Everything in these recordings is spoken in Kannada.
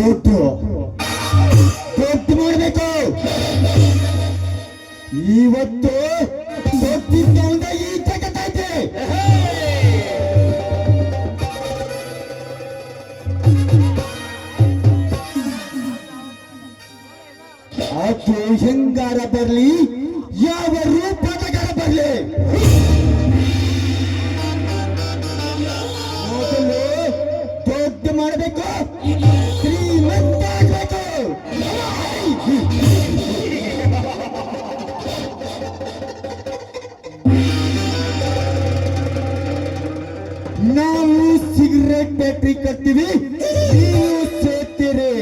ದುಡ್ಡು ದುಡ್ಡು ಮಾಡಬೇಕು. ಇವತ್ತು ದುಡ್ಡಿಂದ ಈ ಜಗತ್ತೈತೆ. ಅದು ಹೆಂಗಾರ ಬರ್ಲಿ, ಯಾವ ರೂಪದಗಾರ ಬರ್ಲಿ, ಮೊದಲು ದುಡ್ಡು ಮಾಡಬೇಕು, ಶ್ರೀಮಂತ ಆಗ್ಬೇಕು. ನಾವು ಸಿಗರೇಟ್ ಫ್ಯಾಕ್ಟ್ರಿ ಕಟ್ತೀವಿ, ನೀವು ಸೇರ್ತೀರಿ.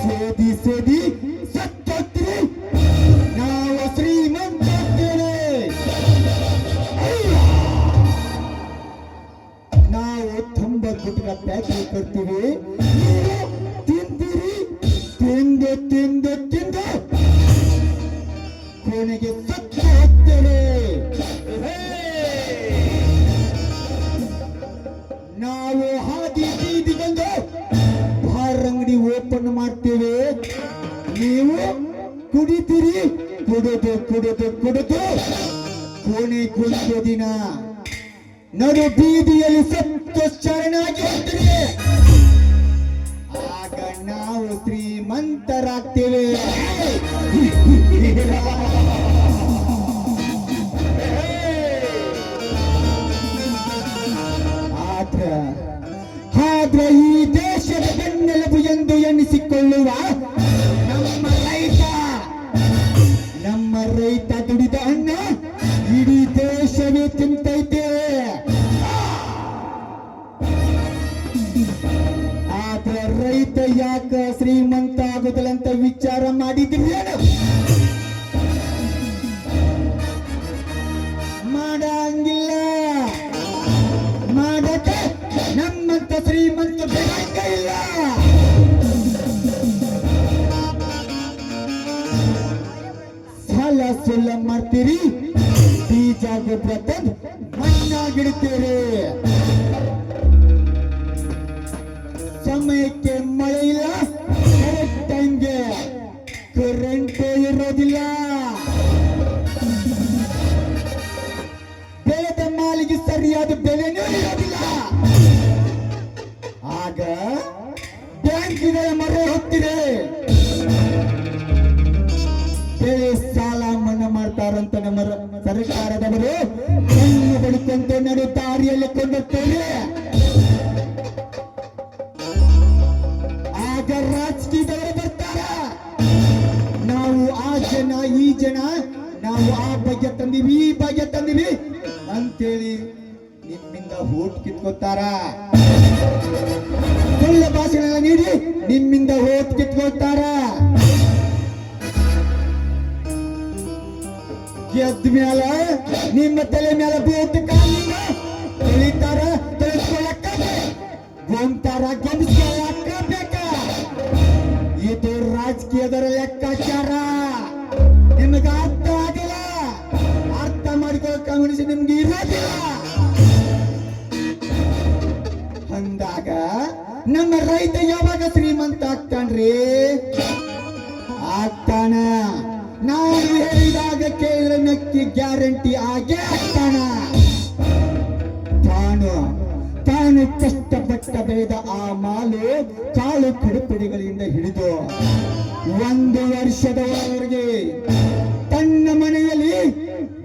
ಸೇದಿ ಸೇದಿ ಸತ್ತೋಗ್ತೀರಿ, ನಾವು ಶ್ರೀಮಂತ ಆಗ್ತೇವೆ. ನಾವು ತುಂಬಾ ಗುಟ್ಕ ಫ್ಯಾಕ್ಟ್ರಿ ಕಟ್ತೀವಿ, ನೀವು ತಿಂತೀರಿ. ತಿಂದು ತಿಂದು ತಿಂದು ಕೊನೆಗೆ ಸತ್ತು ಹೋಗ್ತೇವೆ. ನಾವು ಹಾದಿ ಬೀದಿಗೊಂದು ಬಾರ್ ಅಂಗಡಿ ಓಪನ್ ಮಾಡ್ತೇವೆ, ನೀವು ಕುಡಿತೀರಿ. ಕುಡಿದು ಕುಡಿದು ಕುಡಿದು ಕೊನೆಗೊಂದು ದಿನ ನಡು ಬೀದಿಯಲ್ಲಿ ಸತ್ತು ಶರಣಾಗಿ ಹೋಗ್ತೀವಿ. ಆಗ ನಾವು ಶ್ರೀಮಂತರಾಗ್ತೇವೆ. ಆದ್ರೆ ಈ ದೇಶದ ಬೆನ್ನೆಲುಬು ಎಂದು ಎನ್ನಿಸಿಕೊಳ್ಳುವ ನಮ್ಮ ರೈತ ದುಡಿದ ಅನ್ನ ಇಡೀ ದೇಶವೇ ತಿಂತೈತೆ. ಆದ್ರೆ ರೈತ ಯಾಕ ಶ್ರೀಮಂತ ಆಗುದಿಲ್ಲ ಅಂತ ವಿಚಾರ ಮಾಡಿದ್ರಿ? ಮಾಡಂಗಿಲ್ಲ. ಮಾಡಕ್ಕೆ ನಮ್ಮಂತ ಶ್ರೀಮಂತ ಬೇಕ ಇಲ್ಲ. ಸಾಲ ಸುಳ್ಳ ಮಾಡ್ತೀರಿ, ಬೀಜ ಗೊಬ್ಬರ ತಂದು ಮಣ್ಣಾಗಿಡ್ತೀರಿ. ಸಮಯಕ್ಕೆ ಮಳೆ ಇಲ್ಲ, ಕರೆಕ್ಟ್ ಟೈಮ್ಗೆ ಕರೆಂಟ್ ಇರೋದಿಲ್ಲ. ಬೆಳೆದ ಮಾಲಿಗೆ ಸರಿಯಾದ ಬೆಲೆನೂ ಇರೋದಿಲ್ಲ. ಆಗ ಬ್ಯಾಂಕಿನ ಮೊರೆ ಹೋಗ್ತಿದೆ. ಬೆಳೆ ಸಾಲ ಮನ್ನಾ ಮಾಡ್ತಾರಂತ ನಮ್ಮ ಸರ್ಕಾರದವರು ಕಣ್ಣು ಬಡಿಕೊಂತ ನಡು ದಾರಿಯಲ್ಲಿ ಕೊಂಡೋಗ್ತೇವೆ. ಆಗ ರಾಜಕೀಯದವರು ಬರ್ತಾರ. ನಾವು ಆ ಜನ ಈ ಜನ, ನಾವು ಆ ಭಾಗ್ಯ ತಂದಿವಿ ಈ ಭಾಗ್ಯ ತಂದಿವಿ ಅಂತೇಳಿ ನಿಮ್ಮಿಂದ ಓಟ್ ಕಿತ್ಕೋತಾರ. ಸುಳ್ಳ ಭಾಷಣ ನೀಡಿ ನಿಮ್ಮಿಂದ ಓಟ್ ಕಿತ್ಕೊಳ್ತಾರ. ಗೆದ್ದ ಮ್ಯಾಲ ನಿಮ್ಮ ತಲೆ ಮೇಲೆ ಬೂಟ್ ಕಾಲಿನ ತಿಳಿತಾರ, ತಿಳಿಸ್ಕೊಳಕ್ಕ ಗೊಂತಾರ, ಗೊಂಬಿಸ್ಕೊಳಕ್ಕ ಬೇಕ. ಇದು ರಾಜಕೀಯದರ ಲೆಕ್ಕಾಚಾರ. ನಿಮಗೆ ಅರ್ಥ ಆಗಿಲ್ಲ, ಅರ್ಥ ಮಾಡಿಕೊಳ್ಳೋ ಕಮ್ಯುನಿಸ್ಟ್ ನಿಮ್ಗೆ ಇರೋದಿಲ್ಲ. ಅಂದಾಗ ನಮ್ಮ ರೈತ ಯಾವಾಗ ಶ್ರೀಮಂತ ಆಗ್ತಾನ್ರಿ? ಆಗ್ತಾನ. ನಾನು ಹೇಳಿದಾಗ ಕೇಳಿದ್ರೆ ನಕ್ಕಿ ಗ್ಯಾರಂಟಿ ಆಗೇ ಆಗ್ತಾನ. ತಾನು ಕಷ್ಟಪಟ್ಟ ಬೆಳೆದ ಆ ಮಾಲು ಕಾಳು ಕಡುಪಡಿಗಳಿಂದ ಹಿಡಿದು 1 ವರ್ಷದವರೆಗೆ ತನ್ನ ಮನೆಯಲ್ಲಿ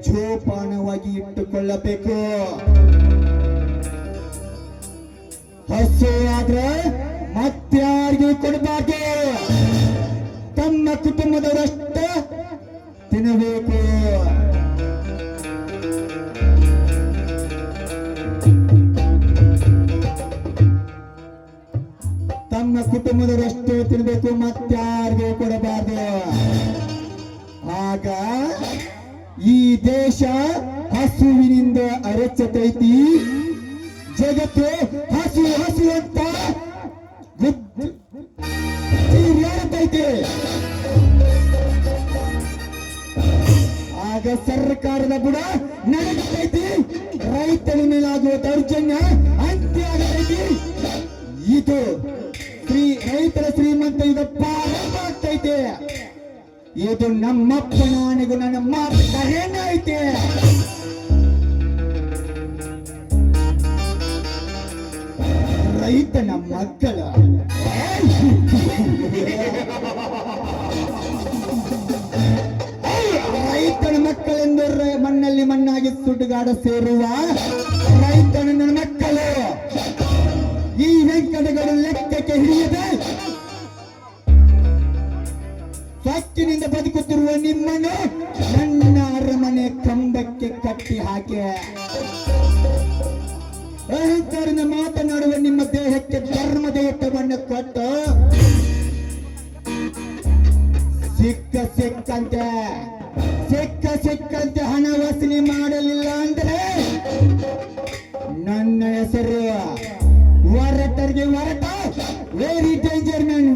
ಜೋಪಾನವಾಗಿ ಇಟ್ಟುಕೊಳ್ಳಬೇಕು. ಹಸು ಆದ್ರೆ ಮತ್ತಾರಿಗೂ ಕೊಡಬಾರ್ದು. ತಮ್ಮ ಕುಟುಂಬದವರಷ್ಟೇ ತಿನ್ನಬೇಕು. ತಮ್ಮ ಕುಟುಂಬದವರಷ್ಟೇ ತಿನ್ನಬೇಕು, ಮತ್ತಾರಿಗೂ ಕೊಡಬಾರ್ದು. ಆಗ ಈ ದೇಶ ಹಸುವಿನಿಂದ ಅರಚತೈತಿ. ಜಗತ್ತು ಹಸು ಹಸು ಅಂತ ಹೇಳ್ತೈತೆ. ಆಗ ಸರ್ಕಾರದ ಬುಡ ನಡೆದೈತಿ. ರೈತನ ಮೇಲಾಗುವ ದೌರ್ಜನ್ಯ ಅಂತ್ಯ ಆಗತೈತಿ. ಇದು ರೈತರ ಶ್ರೀಮಂತ ಇದು ಪ್ರಾರಂಭ ಆಗ್ತೈತೆ. ಇದು ನಮ್ಮಪ್ಪ ನಾನಿಗೂ ನನ್ನ ಮಾತು ಕರೆನೇ ಐತೆ. ರೈತನ ಮಕ್ಕಳ ರೈತನ ಮಕ್ಕಳೆಂದು ಮಣ್ಣಲ್ಲಿ ಮಣ್ಣಾಗಿ ಸುಡುಗಾಡ ಸೇರುವ ರೈತನ ನನ್ನ ಮಕ್ಕಳು ಈ ವೆಂಕಟಗಳು ಲೆಕ್ಕಕ್ಕೆ ಹಿಡಿಯದೆ ಸೊಕ್ಕಿನಿಂದ ಬದುಕುತ್ತಿರುವ ನಿಮ್ಮನ್ನು ನನ್ನ ಅರಮನೆ ಕಂಬಕ್ಕೆ ಕಟ್ಟಿ ಹಾಕಿ ಅಹಂಕಾರದಿಂದ ಮಾತನಾಡುವ ನಿಮ್ಮ ದೇಹಕ್ಕೆ ಧರ್ಮದೇವತ್ವವನ್ನು ಕೊಟ್ಟು ಸಿಕ್ಕಂತೆ ಹಣ ವಸೂಲಿ ಮಾಡಲಿಲ್ಲ ಅಂದ್ರೆ ನನ್ನ ಹೆಸರು ಹೊರಟರಿಗೆ ಹೊರಟ ವೆರಿ ಡೇಂಜರ್ ಮ್ಯಾನ್